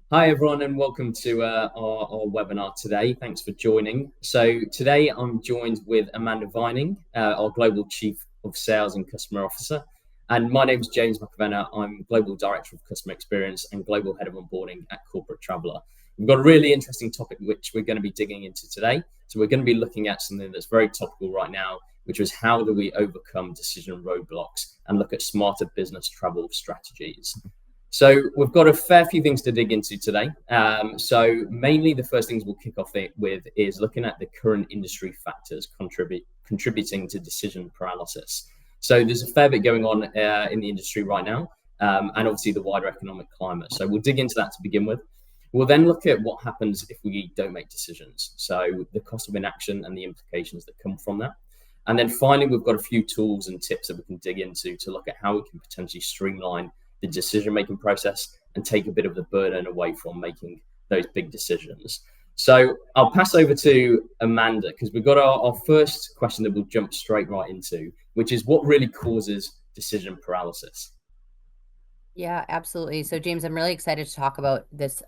Hi, everyone, and welcome to our webinar today. Thanks for joining. So today I'm joined with Amanda Vining, our Global Chief of Sales and Customer Officer. And my name is James Mcilvenna. I'm Global Director of Customer Experience and Global Head of Onboarding at Corporate Traveller. We've got a really interesting topic which we're going to be digging into today. So we're going to be looking at something that's very topical right now, which is how do we overcome decision roadblocks and look at smarter business travel strategies. So we've got a fair few things to dig into today. So mainly the first things we'll kick off with is looking at the current industry factors contributing to decision paralysis. So there's a fair bit going on in the industry right now, and obviously the wider economic climate. So we'll dig into that to begin with. We'll then look at what happens if we don't make decisions. So the cost of inaction and the implications that come from that. And then finally, we've got a few tools and tips that we can dig into to look at how we can potentially streamline the decision-making process and take a bit of the burden away from making those big decisions. So I'll pass over to Amanda because we've got our first question that we'll jump straight right into, which is what really causes decision paralysis? Yeah, absolutely. So, James, I'm really excited to talk about this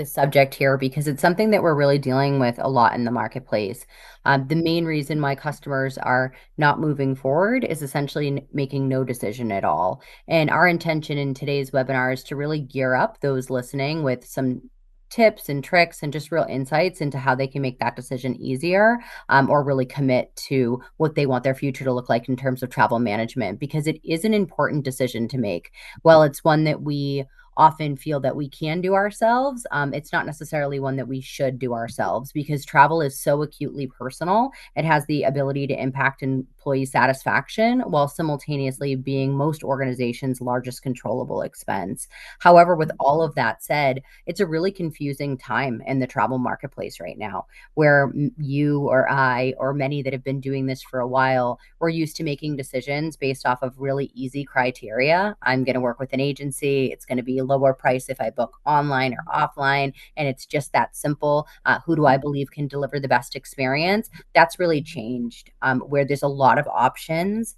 subject here because it's something that we're really dealing with a lot in the marketplace. The main reason why customers are not moving forward is essentially making no decision at all. And our intention in today's webinar is to really gear up those listening with some tips and tricks and just real insights into how they can make that decision easier, or really commit to what they want their future to look like in terms of travel management, because it is an important decision to make. Well, it's one that we often feel that we can do ourselves. It's not necessarily one that we should do ourselves because travel is so acutely personal. It has the ability to impact employee satisfaction while simultaneously being most organizations' largest controllable expense. However, with all of that said, it's a really confusing time in the travel marketplace right now where you or I or many that have been doing this for a while, we're used to making decisions based off of really easy criteria. I'm going to work with an agency. It's going to be a lower price if I book online or offline. And it's just that simple. Who do I believe can deliver the best experience? That's really changed, where there's a lot of options.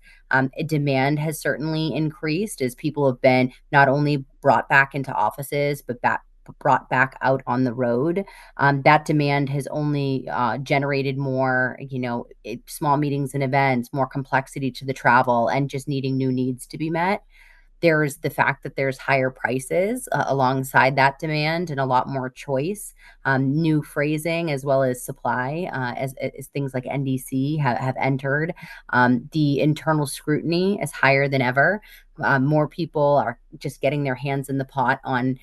Demand has certainly increased as people have been not only brought back into offices, but brought back out on the road. That demand has only generated more, small meetings and events, more complexity to the travel, and just needing new needs to be met. There's the fact that there's higher prices alongside that demand and a lot more choice, new phrasing as well as supply, as things like NDC have entered. The internal scrutiny is higher than ever. More people are just getting their hands in the pot on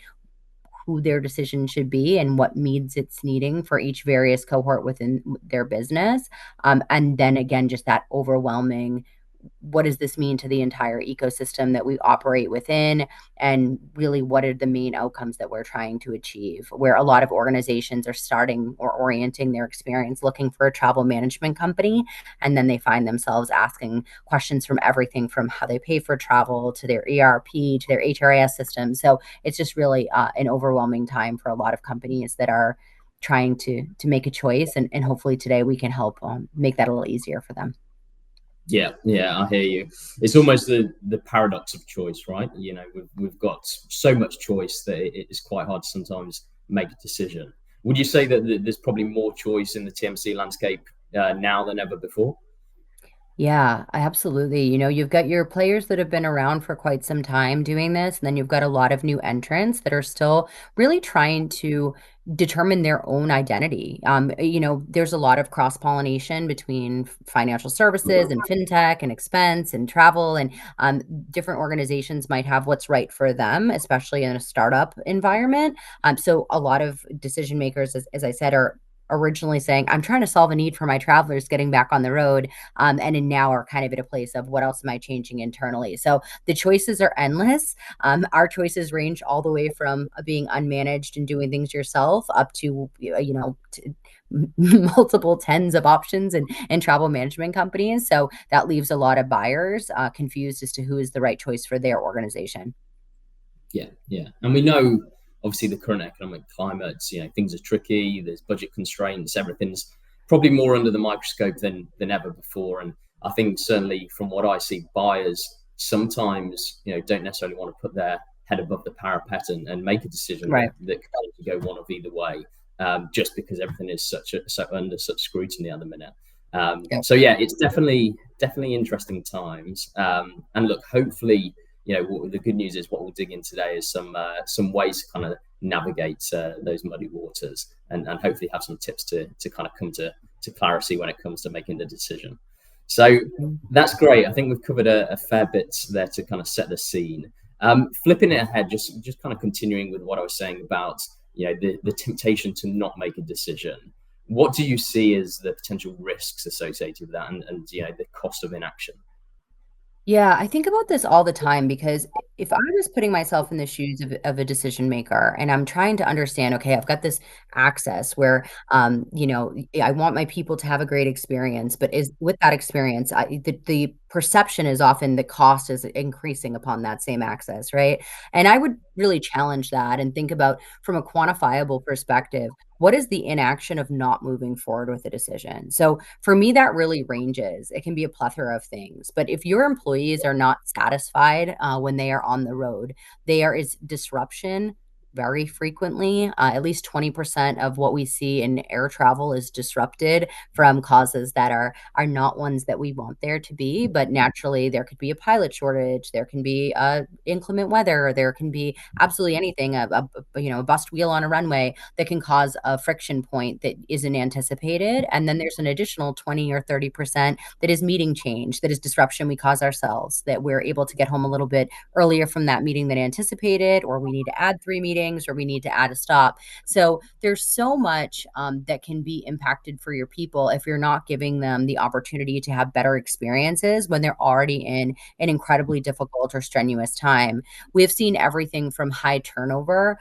who their decision should be and what needs it's needing for each various cohort within their business. And then again, just that overwhelming, what does this mean to the entire ecosystem that we operate within? And really, what are the main outcomes that we're trying to achieve? Where a lot of organizations are starting or orienting their experience looking for a travel management company. And then they find themselves asking questions from everything from how they pay for travel to their ERP to their HRIS system. So it's just really an overwhelming time for a lot of companies that are trying to make a choice. And hopefully today we can help make that a little easier for them. Yeah, I hear you. It's almost the paradox of choice, right? We've got so much choice that it is quite hard to sometimes make a decision. Would you say that there's probably more choice in the TMC landscape now than ever before? Yeah, absolutely. You've got your players that have been around for quite some time doing this, and then you've got a lot of new entrants that are still really trying to determine their own identity. There's a lot of cross-pollination between financial services and fintech and expense and travel, and different organizations might have what's right for them, especially in a startup environment. So a lot of decision makers, as I said, are originally saying, I'm trying to solve a need for my travelers getting back on the road, and now are kind of at a place of what else am I changing internally? So the choices are endless. Our choices range all the way from being unmanaged and doing things yourself up to, multiple tens of options and travel management companies. So that leaves a lot of buyers confused as to who is the right choice for their organization. Yeah. And we know, obviously, the current economic climate, things are tricky, there's budget constraints, everything's probably more under the microscope than ever before. And I think certainly from what I see, buyers sometimes, don't necessarily want to put their head above the parapet and make a decision Right. that can go one of either way, just because everything is so under such scrutiny at the minute. Yep. So yeah, it's definitely interesting times. And look, hopefully, the good news is what we'll dig in today is some ways to kind of navigate those muddy waters, and hopefully have some tips to kind of come to clarity when it comes to making the decision. So that's great. I think we've covered a fair bit there to kind of set the scene. Flipping it ahead, just kind of continuing with what I was saying about the temptation to not make a decision. What do you see as the potential risks associated with that, and the cost of inaction? Yeah, I think about this all the time because if I was putting myself in the shoes of a decision maker and I'm trying to understand, okay, I've got this access where, I want my people to have a great experience, but is with that experience, the perception is often the cost is increasing upon that same access, right? And I would really challenge that and think about from a quantifiable perspective, what is the inaction of not moving forward with a decision? So for me, that really ranges. It can be a plethora of things. But if your employees are not satisfied when they are on the road, there is disruption very frequently. At least 20% of what we see in air travel is disrupted from causes that are not ones that we want there to be. But naturally, there could be a pilot shortage, there can be inclement weather, there can be absolutely anything, a bust wheel on a runway that can cause a friction point that isn't anticipated. And then there's an additional 20 or 30% that is meeting change, that is disruption we cause ourselves, that we're able to get home a little bit earlier from that meeting than anticipated, or we need to add 3 meetings, or we need to add a stop. So there's so much that can be impacted for your people if you're not giving them the opportunity to have better experiences when they're already in an incredibly difficult or strenuous time. We've seen everything from high turnover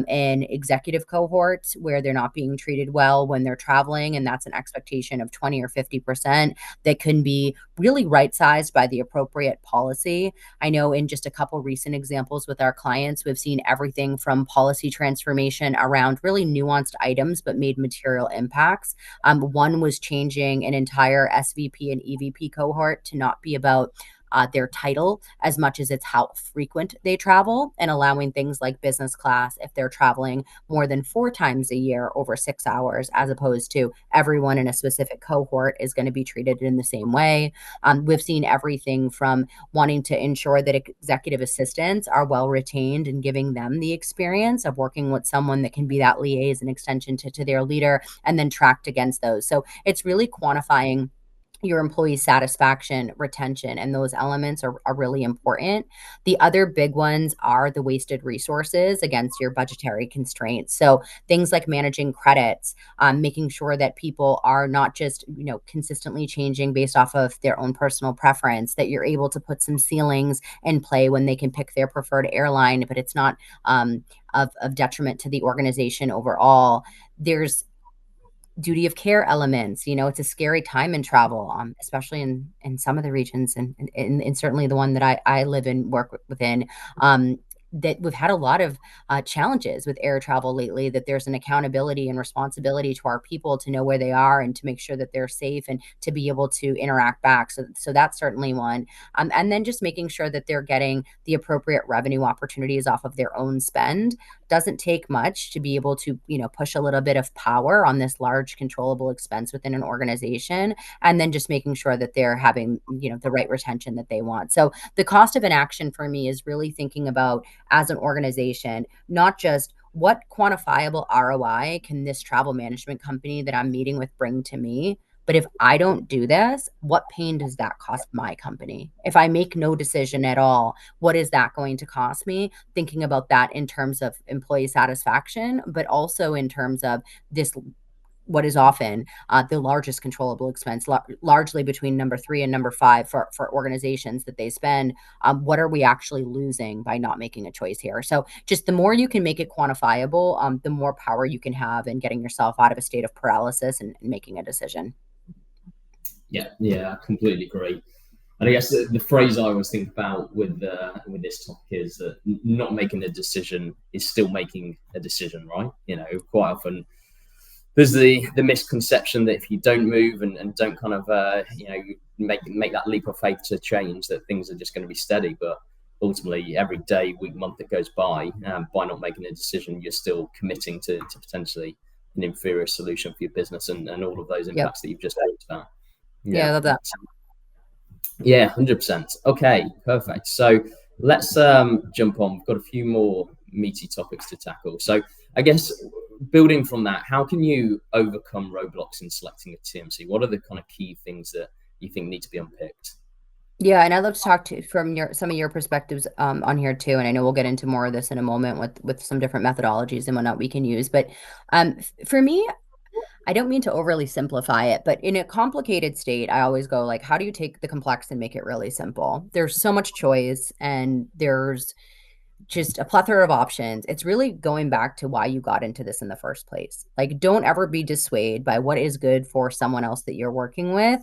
in executive cohorts where they're not being treated well when they're traveling, and that's an expectation of 20 or 50% that can be really right-sized by the appropriate policy. I know in just a couple recent examples with our clients, we've seen everything from policy transformation around really nuanced items but made material impacts. One was changing an entire SVP and EVP cohort to not be about their title as much as it's how frequent they travel, and allowing things like business class if they're traveling more than 4 times a year over 6 hours, as opposed to everyone in a specific cohort is going to be treated in the same way. We've seen everything from wanting to ensure that executive assistants are well retained and giving them the experience of working with someone that can be that liaison extension to their leader, and then tracked against those. So it's really quantifying your employee satisfaction, retention, and those elements are really important. The other big ones are the wasted resources against your budgetary constraints. So things like managing credits, making sure that people are not just, consistently changing based off of their own personal preference, that you're able to put some ceilings in play when they can pick their preferred airline, but it's not of detriment to the organization overall. There's duty of care elements. It's a scary time in travel, especially in some of the regions, and certainly the one that I live and work within. That we've had a lot of challenges with air travel lately, that there's an accountability and responsibility to our people to know where they are and to make sure that they're safe and to be able to interact back. So that's certainly one. And then just making sure that they're getting the appropriate revenue opportunities off of their own spend. Doesn't take much to be able to, push a little bit of power on this large controllable expense within an organization, and then just making sure that they're having, the right retention that they want. So the cost of inaction for me is really thinking about, as an organization, not just what quantifiable ROI can this travel management company that I'm meeting with bring to me, but if I don't do this, what pain does that cost my company? If I make no decision at all, what is that going to cost me? Thinking about that in terms of employee satisfaction, but also in terms of this, what is often the largest controllable expense, largely between number 3 and number 5 for organizations that they spend. What are we actually losing by not making a choice here? So just the more you can make it quantifiable, the more power you can have in getting yourself out of a state of paralysis and making a decision. Yeah, I completely agree. And I guess the phrase I always think about with this topic is that not making a decision is still making a decision, right? Quite often there's the misconception that if you don't move and don't kind of make that leap of faith to change, that things are just going to be steady. But ultimately every day, week, month that goes by not making a decision, you're still committing to potentially an inferior solution for your business and all of those Yep. impacts that you've just talked about. Yeah, I love that. Yeah, 100%. Okay, perfect. So let's jump on. We've got a few more meaty topics to tackle. So I guess building from that, how can you overcome roadblocks in selecting a TMC? What are the kind of key things that you think need to be unpicked? Yeah, and I'd love to talk to from some of your perspectives on here too. And I know we'll get into more of this in a moment with some different methodologies and whatnot we can use. But for me, I don't mean to overly simplify it, but in a complicated state, I always go like, how do you take the complex and make it really simple? There's so much choice and there's just a plethora of options. It's really going back to why you got into this in the first place. Like, don't ever be dissuaded by what is good for someone else that you're working with,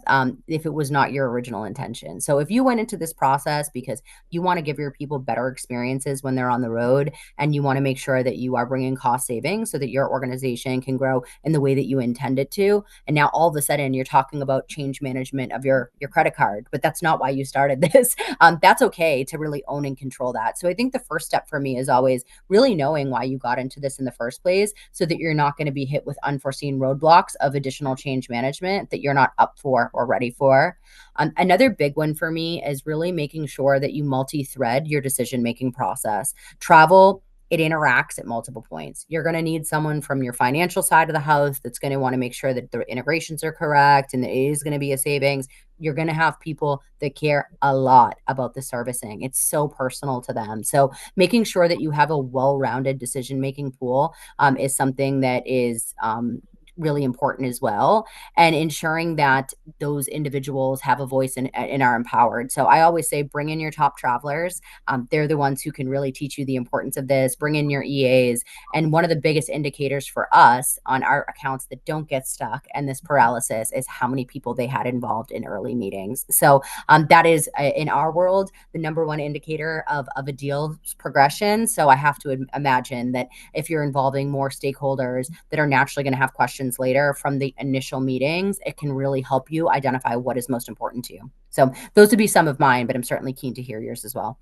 if it was not your original intention. So, if you went into this process because you want to give your people better experiences when they're on the road, and you want to make sure that you are bringing cost savings so that your organization can grow in the way that you intend it to, and now all of a sudden you're talking about change management of your credit card, but that's not why you started this. That's okay to really own and control that. So, I think the first step for me is always really knowing why you got into this in the first place so that you're not going to be hit with unforeseen roadblocks of additional change management that you're not up for or ready for. Another big one for me is really making sure that you multi-thread your decision-making process. Travel, it interacts at multiple points. You're going to need someone from your financial side of the house that's going to want to make sure that the integrations are correct and it is going to be a savings. You're going to have people that care a lot about the servicing. It's so personal to them. So making sure that you have a well-rounded decision-making pool is something that is really important as well, and ensuring that those individuals have a voice and are empowered. So I always say, bring in your top travelers. They're the ones who can really teach you the importance of this. Bring in your EAs. And one of the biggest indicators for us on our accounts that don't get stuck and this paralysis is how many people they had involved in early meetings. So that is, in our world, the number one indicator of a deal's progression. So I have to imagine that if you're involving more stakeholders that are naturally going to have questions later from the initial meetings, it can really help you identify what is most important to you. So those would be some of mine, but I'm certainly keen to hear yours as well.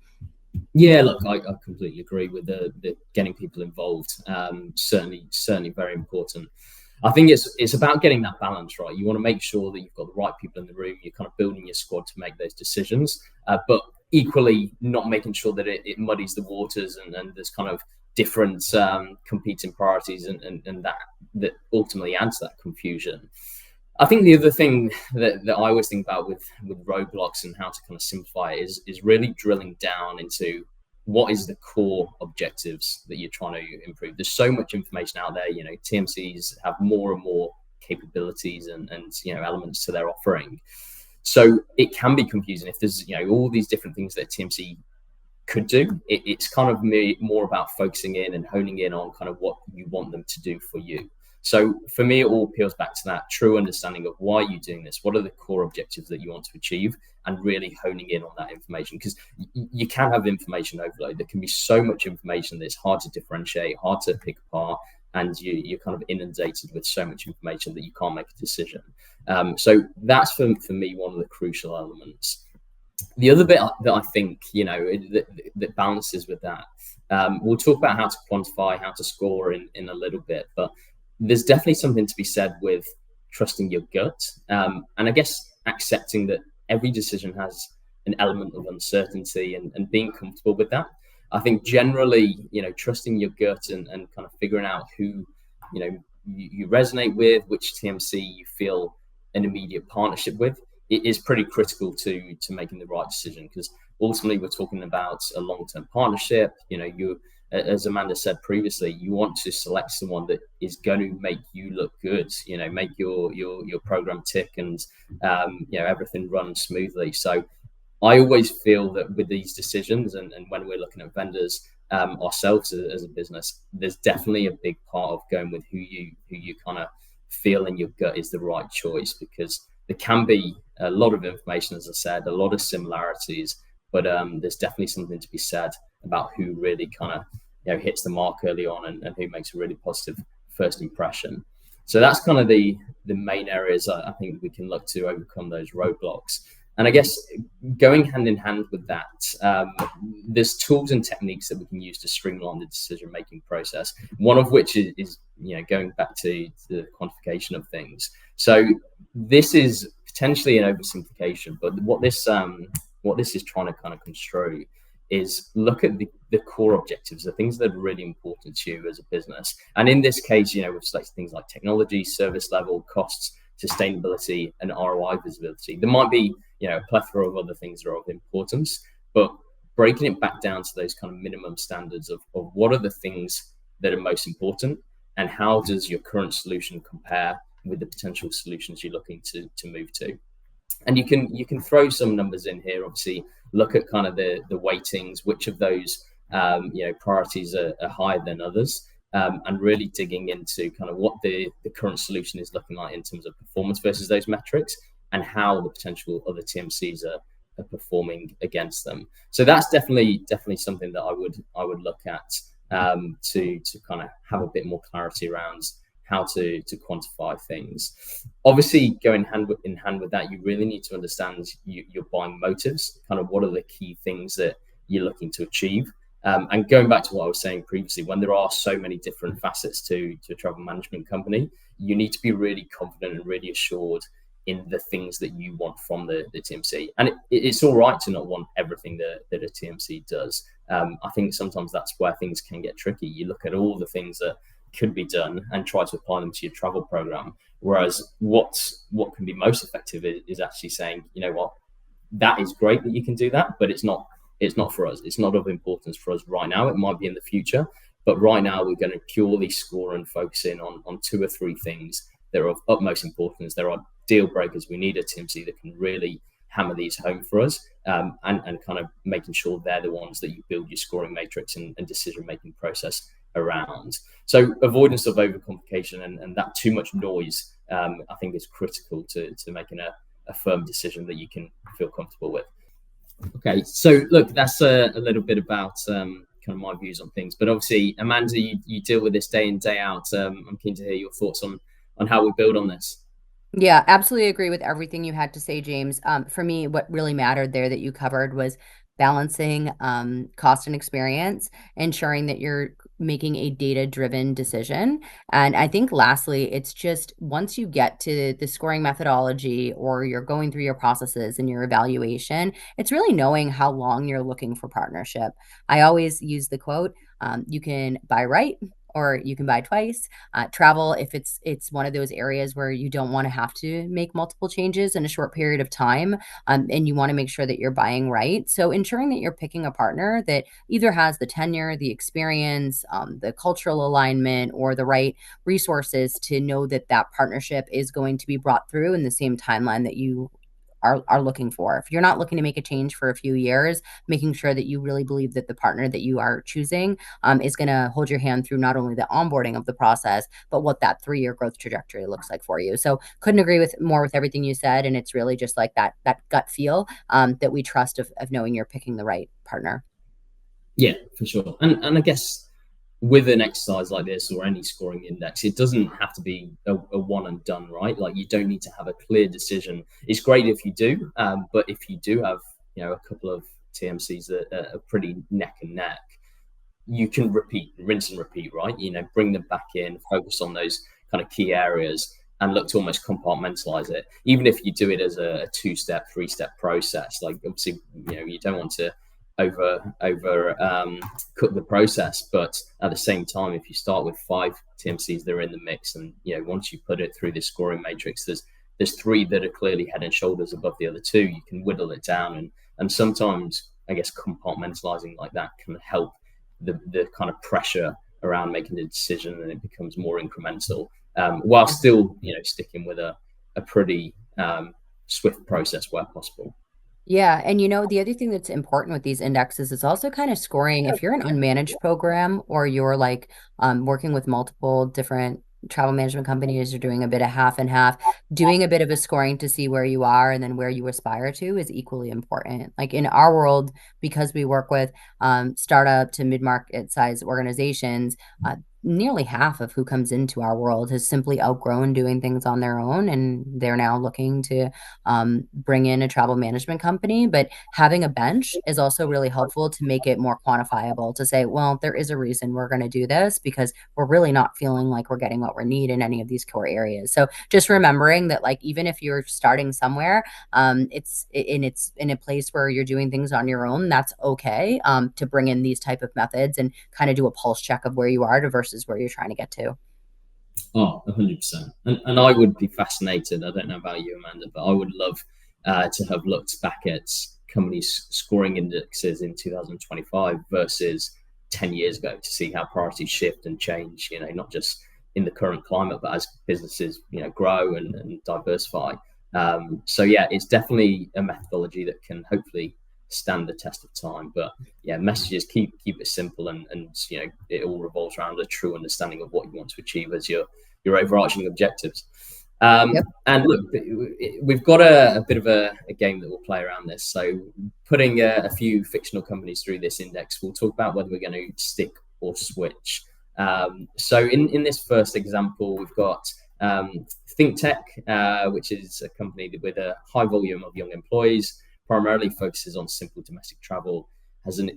Yeah, look, I completely agree with the getting people involved. Certainly very important. I think it's about getting that balance right. You want to make sure that you've got the right people in the room. You're kind of building your squad to make those decisions, but equally not making sure that it muddies the waters and there's kind of different competing priorities and that ultimately adds that confusion. I think the other thing that I always think about with roadblocks and how to kind of simplify it is really drilling down into what is the core objectives that you're trying to improve. There's so much information out there. TMCs have more and more capabilities and elements to their offering. So it can be confusing if there's all these different things that a TMC could do. It's kind of more about focusing in and honing in on kind of what you want them to do for you. So for me, it all peels back to that true understanding of why you're doing this. What are the core objectives that you want to achieve, and really honing in on that information, because you can have information overload. There can be so much information that it's hard to differentiate, hard to pick apart, and you're kind of inundated with so much information that you can't make a decision. So that's for me one of the crucial elements. The other bit that I think that balances with that, we'll talk about how to quantify, how to score in a little bit, but there's definitely something to be said with trusting your gut, and I guess accepting that every decision has an element of uncertainty and being comfortable with that. I think generally, trusting your gut and kind of figuring out who you resonate with, which TMC you feel an immediate partnership with, it is pretty critical to making the right decision, because ultimately we're talking about a long-term partnership. You, as Amanda said previously, you want to select someone that is going to make you look good, make your program tick and everything run smoothly. So I always feel that with these decisions and when we're looking at vendors ourselves as a business, there's definitely a big part of going with who you kind of feel in your gut is the right choice, because there can be a lot of information, as I said, a lot of similarities, but there's definitely something to be said about who really kind of hits the mark early on and who makes a really positive first impression. So that's kind of the main areas I think we can look to overcome those roadblocks. And I guess going hand in hand with that, there's tools and techniques that we can use to streamline the decision making process. One of which is going back to the quantification of things. So this is potentially an oversimplification, but what this is trying to kind of construe is look at the core objectives, the things that are really important to you as a business. And in this case, we've selected things like technology, service level, costs, sustainability, and ROI visibility. There might be a plethora of other things that are of importance, but breaking it back down to those kind of minimum standards of what are the things that are most important, and how does your current solution compare with the potential solutions you're looking to move to. And you can throw some numbers in here. Obviously, look at kind of the weightings, which of those priorities are higher than others, and really digging into kind of what the current solution is looking like in terms of performance versus those metrics, and how the potential other TMCs are performing against them. So that's definitely something that I would look at to kind of have a bit more clarity around how to quantify things. Obviously, going hand in hand with that, you really need to understand your buying motives, kind of what are the key things that you're looking to achieve. And going back to what I was saying previously, when there are so many different facets to a travel management company, you need to be really confident and really assured in the things that you want from the TMC. And it's all right to not want everything that a TMC does. I think sometimes that's where things can get tricky. You look at all the things that could be done and try to apply them to your travel program. Whereas what can be most effective is actually saying, what, that is great that you can do that, but it's not for us. It's not of importance for us right now. It might be in the future, but right now we're going to purely score and focus in on 2 or 3 things that are of utmost importance. There are deal breakers. We need a TMC that can really hammer these home for us, and kind of making sure they're the ones that you build your scoring matrix and decision-making process around. So avoidance of overcomplication and that too much noise, I think, is critical to making a firm decision that you can feel comfortable with. Okay, so look, that's a little bit about kind of my views on things. But obviously, Amanda, you deal with this day in, day out. I'm keen to hear your thoughts on how we build on this. Yeah, absolutely agree with everything you had to say, James. For me, what really mattered there that you covered was balancing cost and experience, ensuring that you're making a data-driven decision. And I think lastly, it's just once you get to the scoring methodology or you're going through your processes and your evaluation, it's really knowing how long you're looking for partnership. I always use the quote, you can buy right or you can buy twice. Travel, if it's one of those areas where you don't want to have to make multiple changes in a short period of time, and you want to make sure that you're buying right. So ensuring that you're picking a partner that either has the tenure, the experience, the cultural alignment, or the right resources to know that that partnership is going to be brought through in the same timeline that you are looking for. If you're not looking to make a change for a few years, making sure that you really believe that the partner that you are choosing is going to hold your hand through not only the onboarding of the process, but what that 3-year growth trajectory looks like for you. So couldn't agree with more with everything you said. And it's really just like that gut feel that we trust of knowing you're picking the right partner. Yeah, for sure. And I guess with an exercise like this or any scoring index, it doesn't have to be a one and done, right? Like, you don't need to have a clear decision. It's great if you do, but if you do have a couple of TMCs that are pretty neck and neck, you can rinse and repeat, right? Bring them back in, focus on those kind of key areas, and look to almost compartmentalize it. Even if you do it as a 2-step, 3-step process, like, obviously, you don't want to over cook the process, but at the same time, if you start with 5 TMCs that are in the mix, and once you put it through this scoring matrix, there's 3 that are clearly head and shoulders above the other 2. You can whittle it down, and sometimes, I guess, compartmentalizing like that can help the kind of pressure around making the decision, and it becomes more incremental, while still sticking with a pretty swift process where possible. Yeah. And the other thing that's important with these indexes is also kind of scoring. If you're an unmanaged program or you're like working with multiple different travel management companies, you're doing a bit of half and half, doing a bit of a scoring to see where you are and then where you aspire to is equally important. Like in our world, because we work with startup to mid-market size organizations, nearly half of who comes into our world has simply outgrown doing things on their own, and they're now looking to bring in a travel management company. But having a bench is also really helpful to make it more quantifiable, to say, well, there is a reason we're going to do this because we're really not feeling like we're getting what we need in any of these core areas. So just remembering that, like, even if you're starting somewhere, it's in a place where you're doing things on your own, that's okay, to bring in these type of methods and kind of do a pulse check of where you are to versus where you're trying to get to. Oh, 100%. And I would be fascinated. I don't know about you, Amanda, but I would love to have looked back at companies' scoring indexes in 2025 versus 10 years ago to see how priorities shift and change, not just in the current climate, but as businesses, grow and diversify. So yeah, it's definitely a methodology that can hopefully stand the test of time. But yeah, messages keep it simple, and it all revolves around a true understanding of what you want to achieve as your overarching objectives. Yep. And look, we've got a bit of a game that we'll play around this. So putting a few fictional companies through this index, we'll talk about whether we're going to stick or switch. So in this first example, we've got ThinkTech, which is a company with a high volume of young employees, primarily focuses on simple domestic travel, has an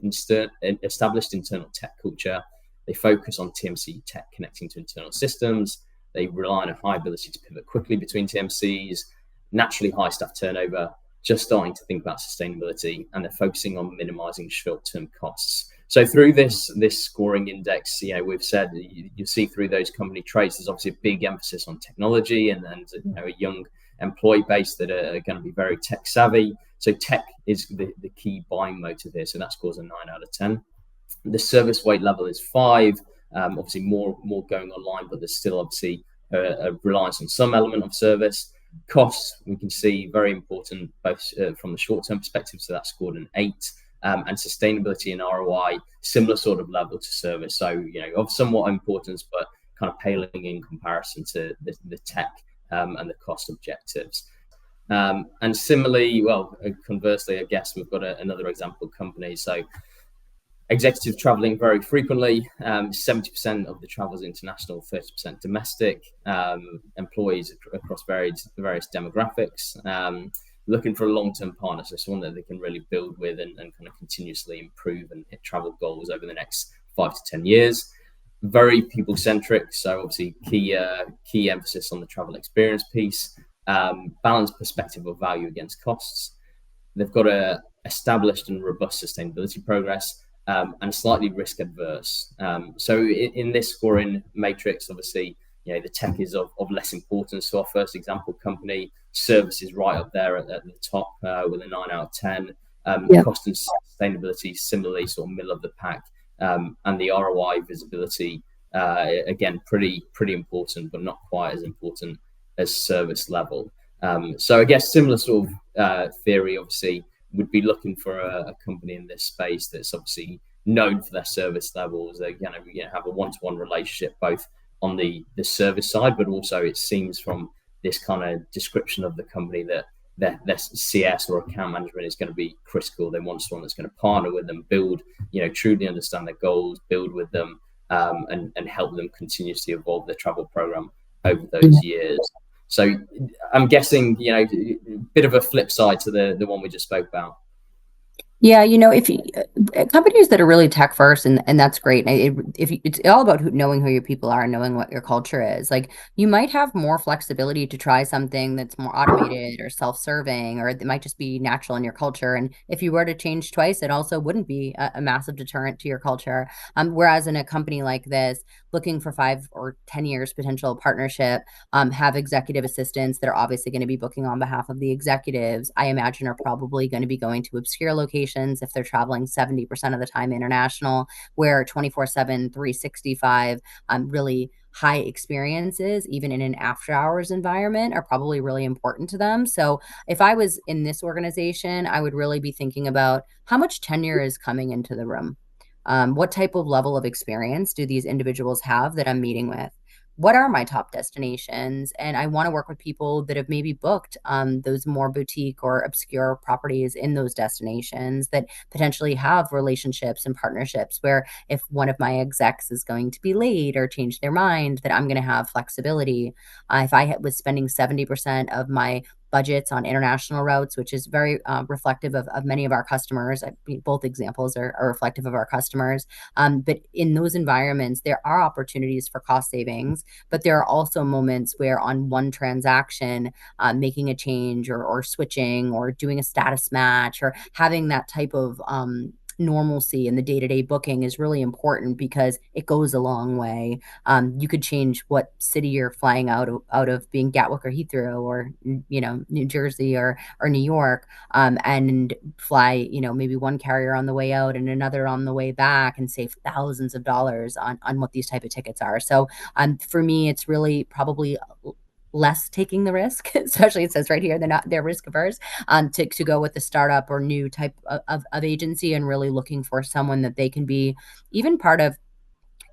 established internal tech culture. They focus on TMC tech connecting to internal systems. They rely on a high ability to pivot quickly between TMCs, naturally high staff turnover, just starting to think about sustainability, and they're focusing on minimizing short-term costs. So through this scoring index, we've said you see through those company traits, there's obviously a big emphasis on technology and a young employee base that are going to be very tech savvy. So tech is the key buying motive here. So that scores a 9 out of 10. The service weight level is 5. Obviously more going online, but there's still obviously a reliance on some element of service. Costs, we can see very important both from the short-term perspective. So that scored an 8. And sustainability and ROI, similar sort of level to service. So, of somewhat importance, but kind of paling in comparison to the tech and the cost objectives. And similarly, conversely, I guess we've got another example company. So executives traveling very frequently, 70% of the travel is international, 30% domestic, employees across various demographics, looking for a long-term partner, so someone that they can really build with and kind of continuously improve and hit travel goals over the next 5 to 10 years. Very people-centric, so obviously key emphasis on the travel experience piece, balanced perspective of value against costs. They've got a established and robust sustainability progress, and slightly risk adverse. So in this scoring matrix, obviously, the tech is of less importance to our first example company. Service is right up there at the top with a 9 out of 10. Cost and sustainability, similarly, sort of middle of the pack. And the ROI visibility, again, pretty important, but not quite as important as service level. So I guess similar sort of theory, obviously, would be looking for a company in this space that's obviously known for their service levels. They're going to have a one-to-one relationship both on the service side, but also it seems from this kind of description of the company that their CS or account management is going to be critical. They want someone that's going to partner with them, build, truly understand their goals, build with them, and help them continuously evolve their travel program over those years. So I'm guessing, a bit of a flip side to the one we just spoke about. Yeah, if companies that are really tech first, and that's great. It's all about knowing who your people are and knowing what your culture is. Like, you might have more flexibility to try something that's more automated or self-serving, or it might just be natural in your culture. And if you were to change twice, it also wouldn't be a massive deterrent to your culture. Whereas in a company like this, looking for 5 or 10 years potential partnership, have executive assistants that are obviously going to be booking on behalf of the executives, I imagine are probably going to be going to obscure locations if they're traveling 70% of the time international, where 24/7, 365, really high experiences, even in an after hours environment, are probably really important to them. So if I was in this organization, I would really be thinking about how much tenure is coming into the room. What type of level of experience do these individuals have that I'm meeting with? what are my top destinations? And I want to work with people that have maybe booked those more boutique or obscure properties in those destinations that potentially have relationships and partnerships where if one of my execs is going to be late or change their mind, that I'm going to have flexibility. If I was spending 70% of my budgets on international routes, which is very reflective of many of our customers. Both examples are reflective of our customers. But in those environments, there are opportunities for cost savings, but there are also moments where on one transaction, making a change or switching or doing a status match or having that type of normalcy in the day-to-day booking is really important because it goes a long way. You could change what city you're flying out of being Gatwick or Heathrow or New Jersey or New York, and fly maybe one carrier on the way out and another on the way back and save thousands of dollars on what these type of tickets are. So for me, it's really probably less taking the risk, especially it says right here they're risk averse, to go with the startup or new type of agency and really looking for someone that they can be even part of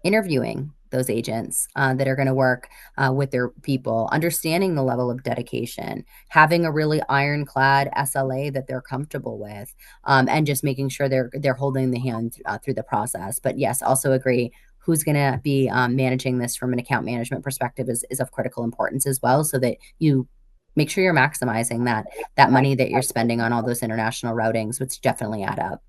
interviewing those agents that are going to work with their people, understanding the level of dedication, having a really ironclad SLA that they're comfortable with, and just making sure they're holding the hand through the process. But yes, also agree. Who's going to be managing this from an account management perspective is of critical importance as well, so that you make sure you're maximizing that money that you're spending on all those international routings, which definitely add up.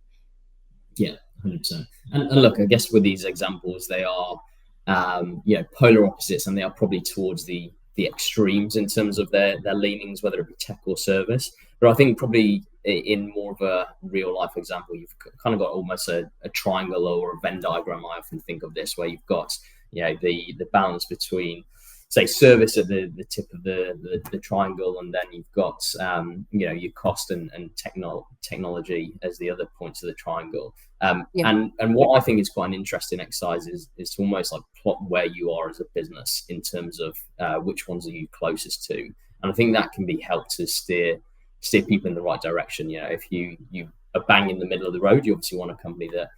Yeah, 100%. And look, I guess with these examples, they are, polar opposites, and they are probably towards the extremes in terms of their leanings, whether it be tech or service. But I think probably in more of a real life example, you've kind of got almost a triangle or a Venn diagram. I often think of this, where you've got the balance between, say, service at the tip of the triangle, and then you've got your cost and technology as the other points of the triangle. Yeah. And what I think is quite an interesting exercise is to almost like plot where you are as a business in terms of which ones are you closest to, and I think that can be helped to steer people in the right direction. If you are bang in the middle of the road, you obviously want a company that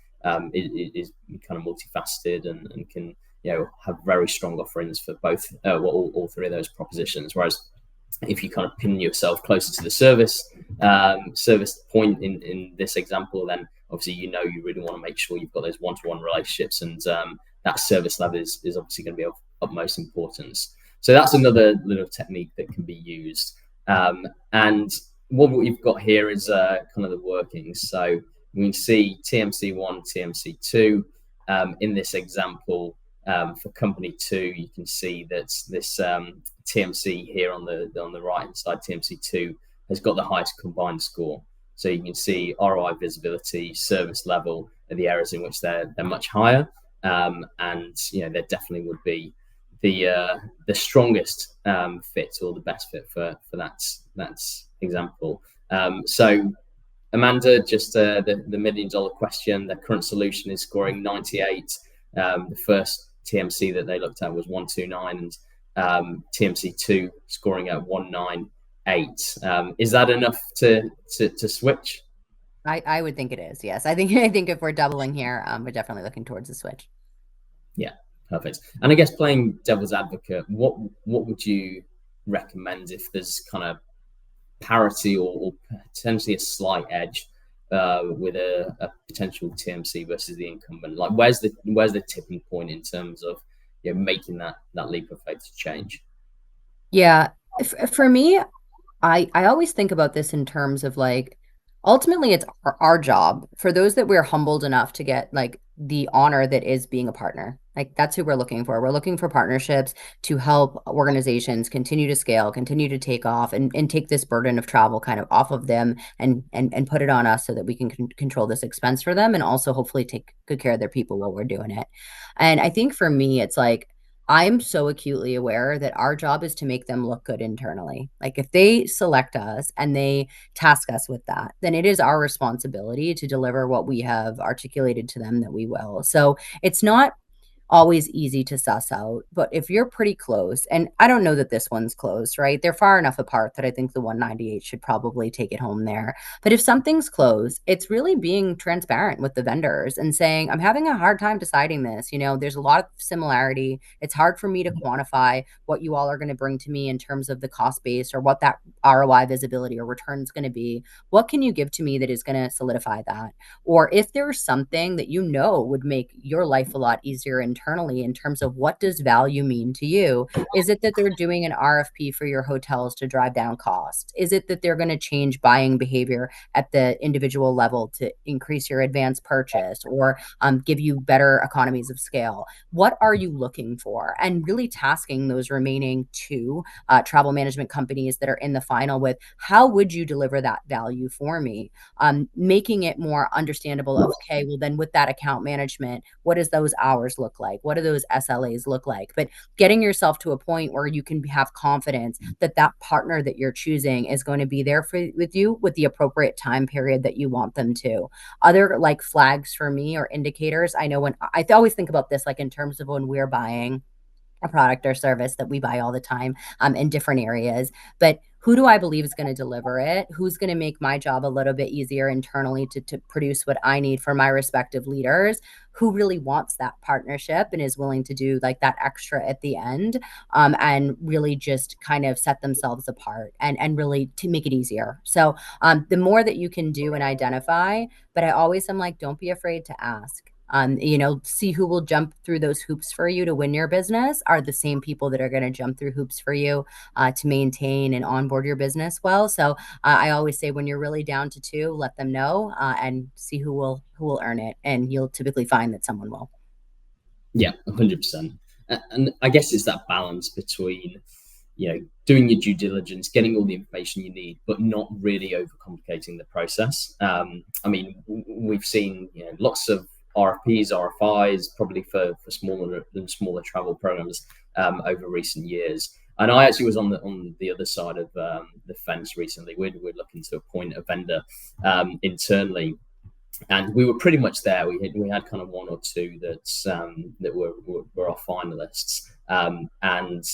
is kind of multifaceted and can have very strong offerings for both all three of those propositions. Whereas if you kind of pin yourself closer to the service point in this example, then obviously you really want to make sure you've got those one-to-one relationships, and that service level is obviously going to be of utmost importance. So that's another little technique that can be used. And what we've got here is kind of the workings. So we can see TMC1, TMC2 in this example. For company 2, you can see that this TMC here on the right hand side, TMC2, has got the highest combined score. So you can see ROI visibility, service level are the areas in which they're much higher, and there definitely would be the strongest fit or the best fit for that example. So Amanda, just the $1 million question. The current solution is scoring 98. The first TMC that they looked at was 129, and TMC2 scoring at 198. Is that enough to switch? I would think it is. Yes, I think if we're doubling here, we're definitely looking towards a switch. Yeah, perfect. And I guess playing devil's advocate, what would you recommend if there's kind of parity or potentially a slight edge with a potential TMC versus the incumbent? Like, where's the tipping point in terms of making that leap of faith to change? Yeah, for me, I always think about this in terms of like, ultimately it's our job for those that we're humbled enough to get like the honor that is being a partner. Like that's who we're looking for. We're looking for partnerships to help organizations continue to scale, continue to take off, and take this burden of travel kind of off of them and put it on us so that we can control this expense for them and also hopefully take good care of their people while we're doing it. And I think for me, it's like I'm so acutely aware that our job is to make them look good internally. Like if they select us and they task us with that, then it is our responsibility to deliver what we have articulated to them that we will. So it's not always easy to suss out. But if you're pretty close, and I don't know that this one's close, right? They're far enough apart that I think the 198 should probably take it home there. But if something's close, it's really being transparent with the vendors and saying, I'm having a hard time deciding this. There's a lot of similarity. It's hard for me to quantify what you all are going to bring to me in terms of the cost base or what that ROI visibility or return is going to be. What can you give to me that is going to solidify that? Or if there's something that would make your life a lot easier internally in terms of what does value mean to you? Is it that they're doing an RFP for your hotels to drive down costs? Is it that they're going to change buying behavior at the individual level to increase your advance purchase or give you better economies of scale? What are you looking for? And really tasking those remaining two travel management companies that are in the final with, how would you deliver that value for me? Making it more understandable of, okay, well then with that account management, what does those hours look like? What do those SLAs look like? But getting yourself to a point where you can have confidence that that partner that you're choosing is going to be there with you with the appropriate time period that you want them to. Other like flags for me or indicators, I know when I always think about this, like in terms of when we're buying a product or service that we buy all the time in different areas. But who do I believe is going to deliver it? Who's going to make my job a little bit easier internally to produce what I need for my respective leaders? Who really wants that partnership and is willing to do like that extra at the end and really just kind of set themselves apart and really to make it easier. So the more that you can do and identify, but I always am like, don't be afraid to ask. See who will jump through those hoops for you to win your business are the same people that are going to jump through hoops for you to maintain and onboard your business well. So I always say when you're really down to two, let them know and see who will earn it. And you'll typically find that someone will. Yeah, 100%. And I guess it's that balance between, doing your due diligence, getting all the information you need, but not really overcomplicating the process. We've seen, lots of RFPs, RFIs, probably for smaller travel programs over recent years. And I actually was on the other side of the fence recently. We're looking to appoint a vendor internally, and we were pretty much there. We had kind of one or two that were our finalists, and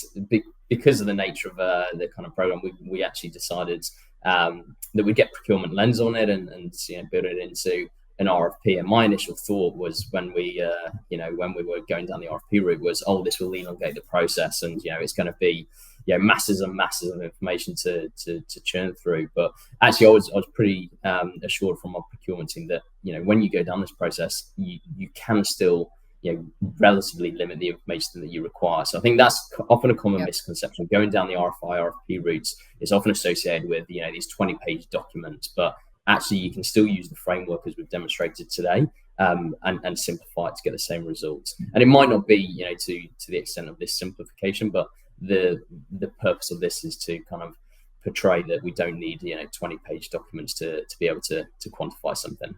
because of the nature of the kind of program, we actually decided that we'd get procurement lens on it and build it into an RFP. And my initial thought was when we were going down the RFP route was, this will elongate the process, and it's going to be masses and masses of information to churn through. But actually, I was pretty assured from our procurement team that when you go down this process, you can still relatively limit the information that you require. So I think that's often a common misconception. Going down the RFP routes is often associated with these 20-page documents, but actually you can still use the framework as we've demonstrated today and simplify it to get the same results. And it might not be to the extent of this simplification, but the purpose of this is to kind of portray that we don't need 20-page documents to be able to quantify something.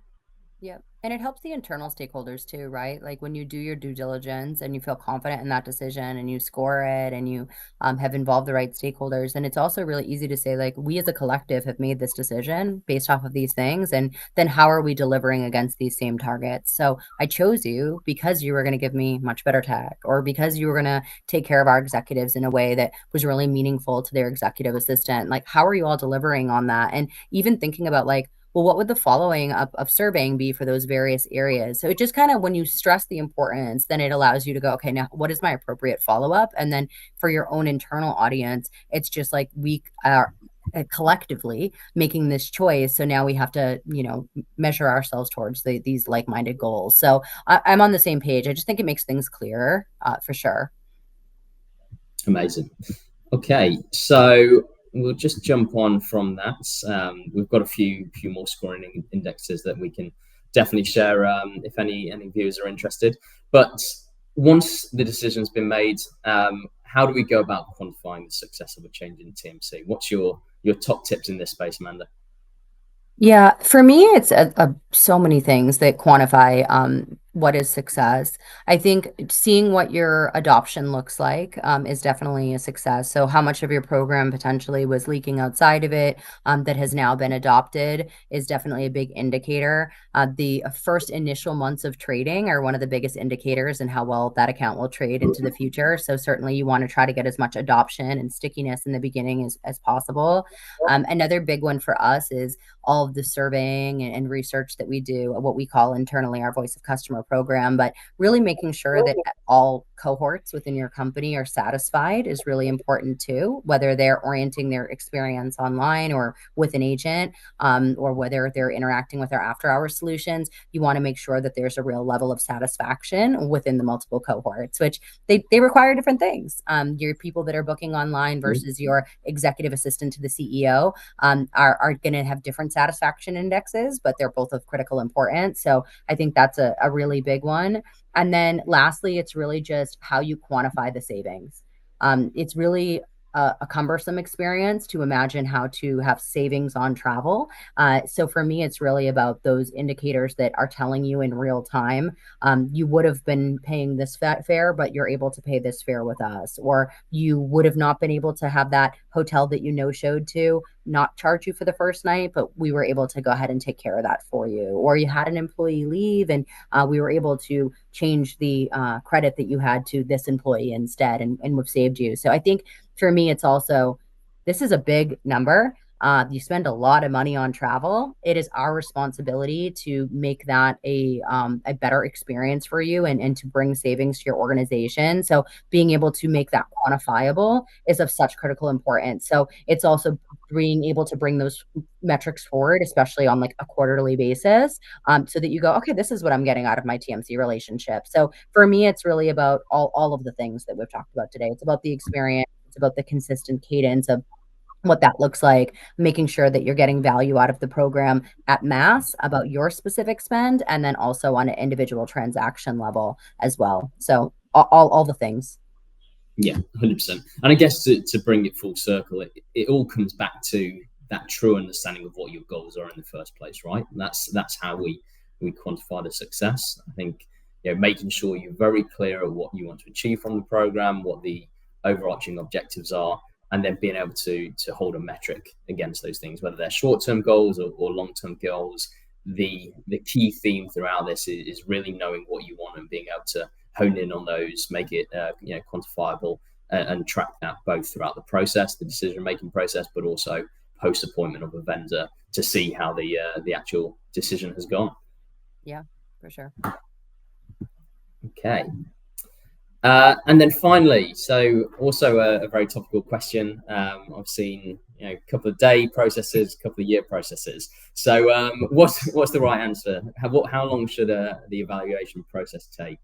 Yeah. And it helps the internal stakeholders too, right? Like when you do your due diligence and you feel confident in that decision and you score it and you have involved the right stakeholders. And it's also really easy to say, like, we as a collective have made this decision based off of these things. And then how are we delivering against these same targets? So I chose you because you were going to give me much better tech, or because you were going to take care of our executives in a way that was really meaningful to their executive assistant. Like, how are you all delivering on that? And even thinking about like, well, what would the following of surveying be for those various areas? So it just kind of, when you stress the importance, then it allows you to go, okay, now what is my appropriate follow-up? And then for your own internal audience, it's just like we are collectively making this choice. So now we have to, measure ourselves towards these like-minded goals. So I'm on the same page. I just think it makes things clearer for sure. Amazing. Okay, so we'll just jump on from that. We've got a few more scoring indexes that we can definitely share if any viewers are interested. But once the decision's been made, how do we go about quantifying the success of a change in TMC? What's your top tips in this space, Amanda? Yeah, for me, it's so many things that quantify what is success. I think seeing what your adoption looks like is definitely a success. So how much of your program potentially was leaking outside of it that has now been adopted is definitely a big indicator. The first initial months of trading are one of the biggest indicators in how well that account will trade into the future. So certainly you want to try to get as much adoption and stickiness in the beginning as possible. Another big one for us is all of the surveying and research that we do, what we call internally our voice of customer program, but really making sure that all cohorts within your company are satisfied is really important too, whether they're orienting their experience online or with an agent, or whether they're interacting with our after hours solutions. You want to make sure that there's a real level of satisfaction within the multiple cohorts, which they require different things. Your people that are booking online versus your executive assistant to the CEO are going to have different satisfaction indexes, but they're both of critical importance. So I think that's a really big one. And then lastly, it's really just how you quantify the savings. It's really a cumbersome experience to imagine how to have savings on travel. So for me, it's really about those indicators that are telling you in real time, you would have been paying this fare, but you're able to pay this fare with us. Or you would have not been able to have that hotel that you no-showed to not charge you for the first night, but we were able to go ahead and take care of that for you. Or you had an employee leave and we were able to change the credit that you had to this employee instead, and we've saved you. So I think for me, it's also, this is a big number. You spend a lot of money on travel. It is our responsibility to make that a better experience for you and to bring savings to your organization. So being able to make that quantifiable is of such critical importance. So it's also being able to bring those metrics forward, especially on like a quarterly basis, so that you go, okay, this is what I'm getting out of my TMC relationship. So for me, it's really about all of the things that we've talked about today. It's about the experience. It's about the consistent cadence of what that looks like, making sure that you're getting value out of the program at mass about your specific spend, and then also on an individual transaction level as well. So all the things. Yeah, 100%. And I guess to bring it full circle, it all comes back to that true understanding of what your goals are in the first place, right? And that's how we quantify the success. I think, making sure you're very clear at what you want to achieve from the program, what the overarching objectives are, and then being able to hold a metric against those things, whether they're short-term goals or long-term goals. The key theme throughout this is really knowing what you want and being able to hone in on those, make it quantifiable, and track that both throughout the process, the decision-making process, but also post-appointment of a vendor to see how the actual decision has gone. Yeah, for sure. Okay. And then finally, so also a very topical question. I've seen a couple of day processes, a couple of year processes. So what's the right answer? How long should the evaluation process take?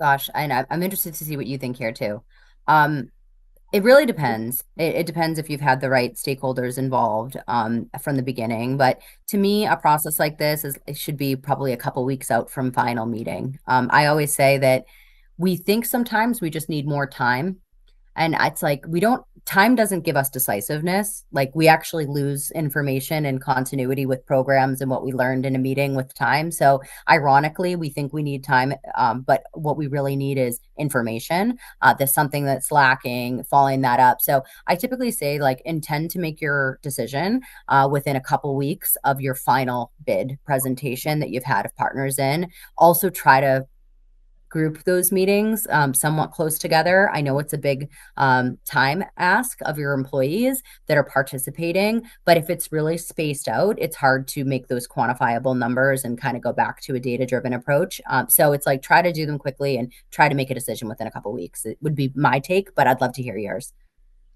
Gosh, I'm interested to see what you think here too. It really depends. It depends if you've had the right stakeholders involved from the beginning. But to me, a process like this it should be probably a couple weeks out from final meeting. I always say that we think sometimes we just need more time. And it's like time doesn't give us decisiveness. Like we actually lose information and continuity with programs and what we learned in a meeting with time. So ironically, we think we need time, but what we really need is information. There's something that's lacking, following that up. So I typically say like intend to make your decision within a couple weeks of your final bid presentation that you've had of partners in. Also try to group those meetings somewhat close together. I know it's a big time ask of your employees that are participating, but if it's really spaced out, it's hard to make those quantifiable numbers and kind of go back to a data-driven approach. So it's like try to do them quickly and try to make a decision within a couple of weeks. It would be my take, but I'd love to hear yours.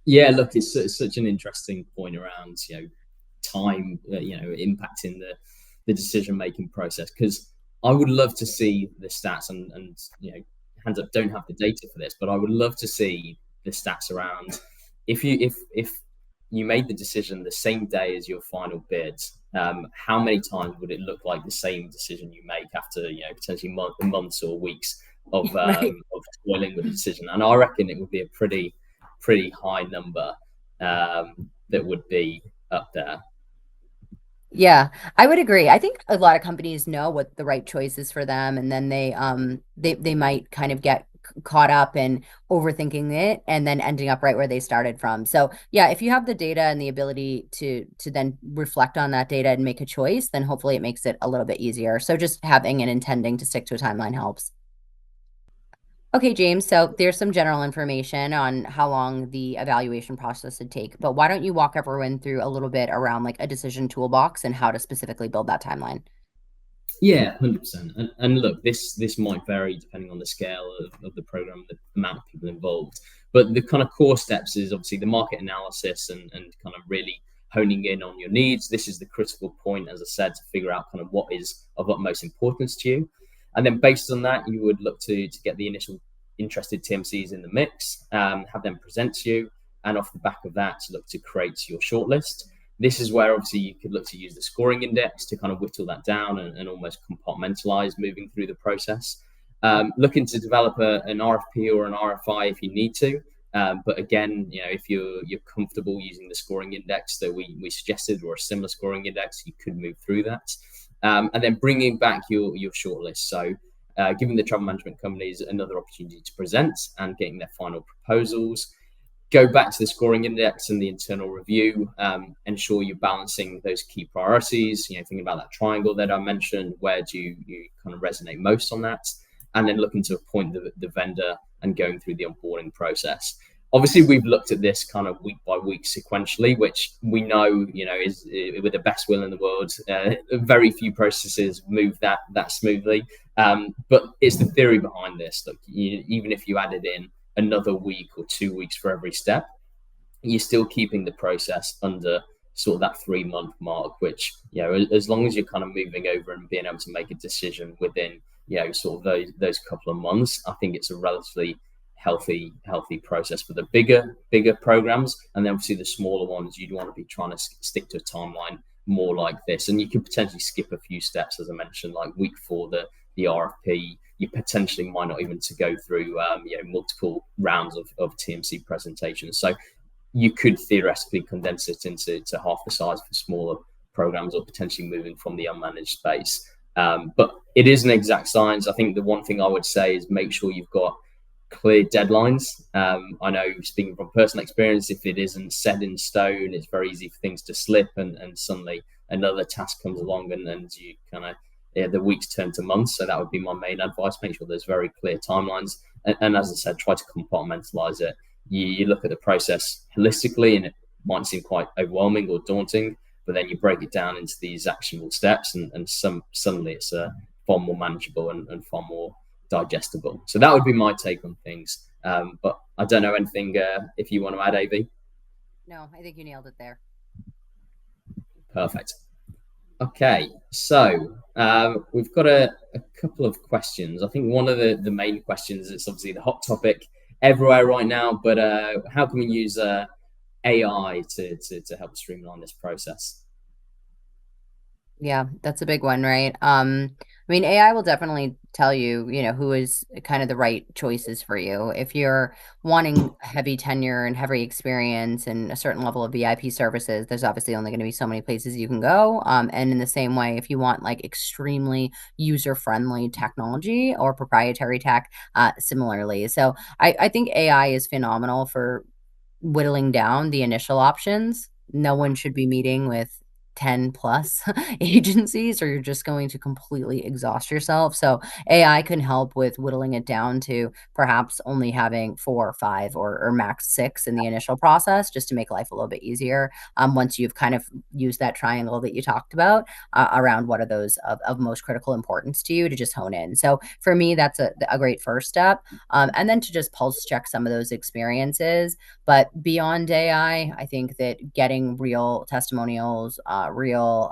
Yeah, look, it's such an interesting point around time, impacting the decision making process, because I would love to see the stats and hands up, don't have the data for this, but I would love to see the stats around if you made the decision the same day as your final bid, how many times would it look like the same decision you make after potentially months or weeks of Right. of toiling with the decision? And I reckon it would be a pretty high number that would be up there. Yeah, I would agree. I think a lot of companies know what the right choice is for them, and then they might kind of get caught up in overthinking it and then ending up right where they started from. So yeah, if you have the data and the ability to then reflect on that data and make a choice, then hopefully it makes it a little bit easier. So just having and intending to stick to a timeline helps. Okay, James, so there's some general information on how long the evaluation process would take, but why don't you walk everyone through a little bit around like a decision toolbox and how to specifically build that timeline? Yeah, 100%. And look, this might vary depending on the scale of the program, the amount of people involved. But the kind of core steps is obviously the market analysis and kind of really honing in on your needs. This is the critical point, as I said, to figure out kind of what is of utmost importance to you. And then based on that, you would look to get the initial interested TMCs in the mix, have them present to you, and off the back of that, look to create your shortlist. This is where obviously you could look to use the scoring index to kind of whittle that down and almost compartmentalize moving through the process. Looking to develop an RFP or an RFI if you need to. But again, if you're comfortable using the scoring index that we suggested or a similar scoring index, you could move through that. And then bringing back your shortlist. So giving the travel management companies another opportunity to present and getting their final proposals. Go back to the scoring index and the internal review. Ensure you're balancing those key priorities. Thinking about that triangle that I mentioned. Where do you kind of resonate most on that? And then looking to appoint the vendor and going through the onboarding process. Obviously, we've looked at this kind of week by week sequentially, which we know, is with the best will in the world. Very few processes move that smoothly. But it's the theory behind this. Look, even if you added in another week or 2 weeks for every step, you're still keeping the process under sort of that 3 month mark, which, as long as you're kind of moving over and being able to make a decision within, sort of those couple of months, I think it's a relatively healthy process for the bigger programs. And then obviously the smaller ones, you'd want to be trying to stick to a timeline more like this. And you can potentially skip a few steps, as I mentioned, like week 4, the RFP. You potentially might not even to go through multiple rounds of TMC presentations. So you could theoretically condense it into half the size for smaller programs, or potentially moving from the unmanaged space. But it is an exact science. I think the one thing I would say is make sure you've got clear deadlines. I know, speaking from personal experience, if it isn't set in stone, it's very easy for things to slip, and suddenly another task comes along, and you kind of the weeks turn to months. So that would be my main advice. Make sure there's very clear timelines. And as I said, try to compartmentalize it. You look at the process holistically, and it might seem quite overwhelming or daunting, but then you break it down into these actionable steps, and suddenly it's far more manageable and far more digestible. So that would be my take on things. But I don't know anything if you want to add, AV. No, I think you nailed it there. Perfect. Okay, so we've got a couple of questions. I think one of the main questions is obviously the hot topic everywhere right now, but how can we use AI to help streamline this process? Yeah, that's a big one, right? I mean, AI will definitely tell you, who is kind of the right choices for you. If you're wanting heavy tenure and heavy experience and a certain level of VIP services, there's obviously only going to be so many places you can go. And in the same way, if you want like extremely user-friendly technology or proprietary tech, similarly. So I think AI is phenomenal for whittling down the initial options. No one should be meeting with 10 plus agencies, or you're just going to completely exhaust yourself. So AI can help with whittling it down to perhaps only having 4 or 5 or max 6 in the initial process, just to make life a little bit easier. Once you've kind of used that triangle that you talked about around what are those of most critical importance to you, to just hone in. So for me, that's a great first step. And then to just pulse check some of those experiences. But beyond AI, I think that getting real testimonials, real,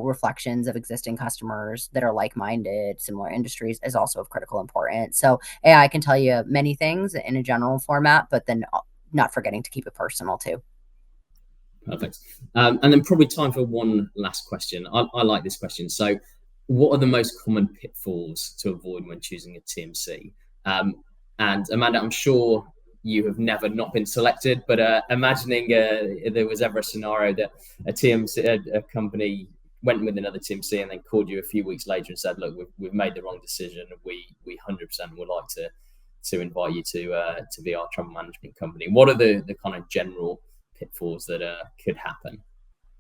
reflections of existing customers that are like-minded, similar industries, is also of critical importance. So AI can tell you many things in a general format, but then not forgetting to keep it personal too. Perfect. And then probably time for one last question. I like this question. So, what are the most common pitfalls to avoid when choosing a TMC? And Amanda, I'm sure you have never not been selected, but imagining there was ever a scenario that a TMC, a company went with another TMC and then called you a few weeks later and said, look, we've made the wrong decision. We 100% would like to invite you to be our travel management company. What are the kind of general pitfalls that could happen?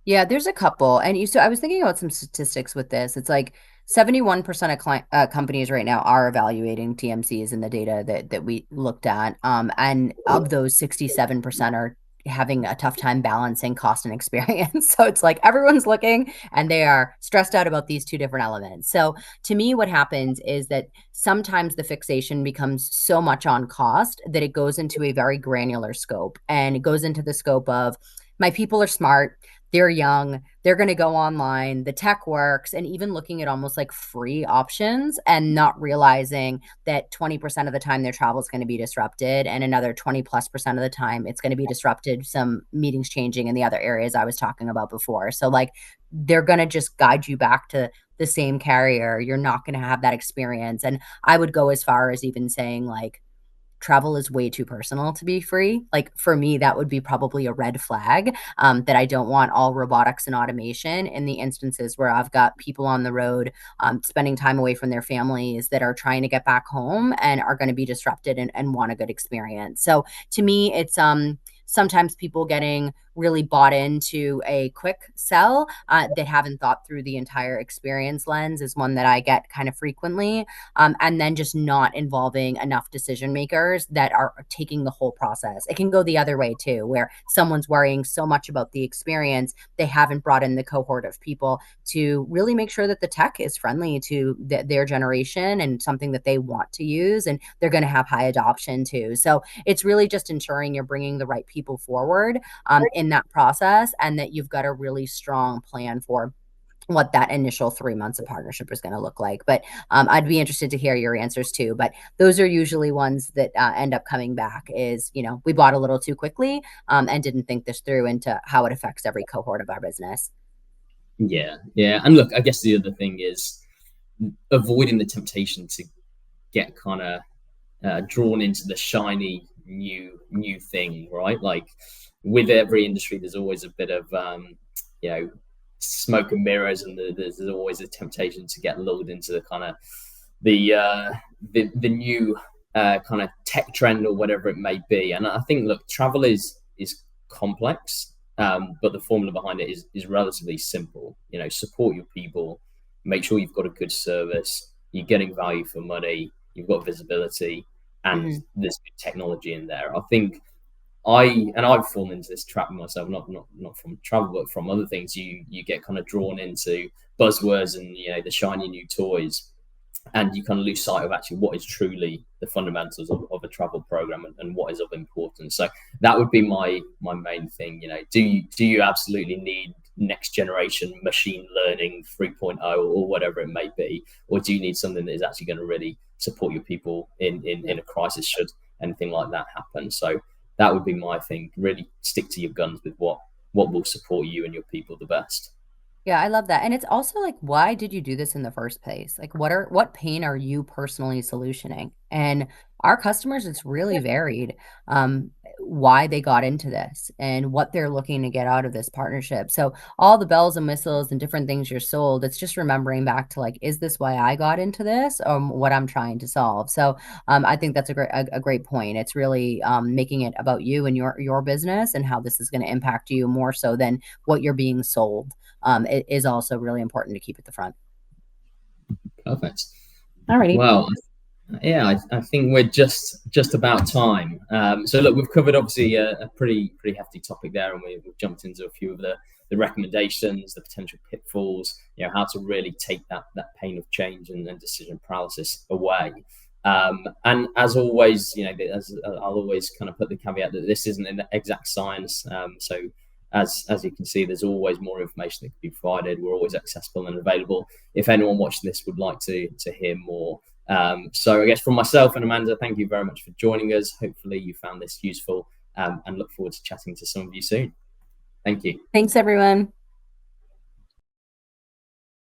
Yeah, there's a couple. And so I was thinking about some statistics with this. It's like 71% of companies right now are evaluating TMCs in the data that we looked at. And of those, 67% are having a tough time balancing cost and experience. So it's like everyone's looking and they are stressed out about these two different elements. So to me, what happens is that sometimes the fixation becomes so much on cost that it goes into a very granular scope, and it goes into the scope of my people are smart, they're young, they're going to go online, the tech works, and even looking at almost like free options and not realizing that 20% of the time their travel is going to be disrupted, and another 20+% of the time it's going to be disrupted, some meetings changing in the other areas I was talking about before. So like they're going to just guide you back to the same carrier. You're not going to have that experience. And I would go as far as even saying like, travel is way too personal to be free. Like for me, that would be probably a red flag, that I don't want all robotics and automation in the instances where I've got people on the road spending time away from their families that are trying to get back home and are going to be disrupted and want a good experience. So to me, it's sometimes people getting really bought into a quick sell that haven't thought through the entire experience lens is one that I get kind of frequently. And then just not involving enough decision makers that are taking the whole process. It can go the other way too, where someone's worrying so much about the experience, they haven't brought in the cohort of people to really make sure that the tech is friendly to their generation and something that they want to use, and they're going to have high adoption too. So it's really just ensuring you're bringing the right people forward in that process, and that you've got a really strong plan for what that initial 3 months of partnership is going to look like. But I'd be interested to hear your answers too. But those are usually ones that end up coming back is, we bought a little too quickly and didn't think this through into how it affects every cohort of our business. Yeah. And look, I guess the other thing is avoiding the temptation to get kind of drawn into the shiny new thing, right? Like with every industry, there's always a bit of smoke and mirrors, and there's always a temptation to get lulled into the kind of the new kind of tech trend or whatever it may be. And I think, look, travel is complex, but the formula behind it is relatively simple. Support your people, make sure you've got a good service, you're getting value for money, you've got visibility, and there's good technology in there. I think I've fallen into this trap myself, not from travel, but from other things. You get kind of drawn into buzzwords and the shiny new toys, and you kind of lose sight of actually what is truly the fundamentals of a travel program and what is of importance. So that would be my main thing. Do you absolutely need next generation machine learning 3.0 or whatever it may be, or do you need something that is actually going to really support your people in a crisis should anything like that happen? So that would be my thing. Really stick to your guns with what will support you and your people the best. Yeah, I love that. And it's also like, why did you do this in the first place? Like, what pain are you personally solutioning? And our customers, it's really varied, why they got into this and what they're looking to get out of this partnership. So all the bells and whistles and different things you're sold, it's just remembering back to like, is this why I got into this, or what I'm trying to solve? So I think that's a great point. It's really making it about you and your business and how this is going to impact you more so than what you're being sold. It is also really important to keep at the front. Perfect. All righty. Well, yeah, I think we're just about time. So look, we've covered obviously a pretty hefty topic there, and we've jumped into a few of the recommendations, the potential pitfalls, how to really take that pain of change and decision paralysis away. And as always, as I'll always kind of put the caveat that this isn't an exact science. So as you can see, there's always more information that can be provided. We're always accessible and available if anyone watching this would like to hear more. So I guess from myself and Amanda, thank you very much for joining us. Hopefully you found this useful, and look forward to chatting to some of you soon. Thank you. Thanks, everyone.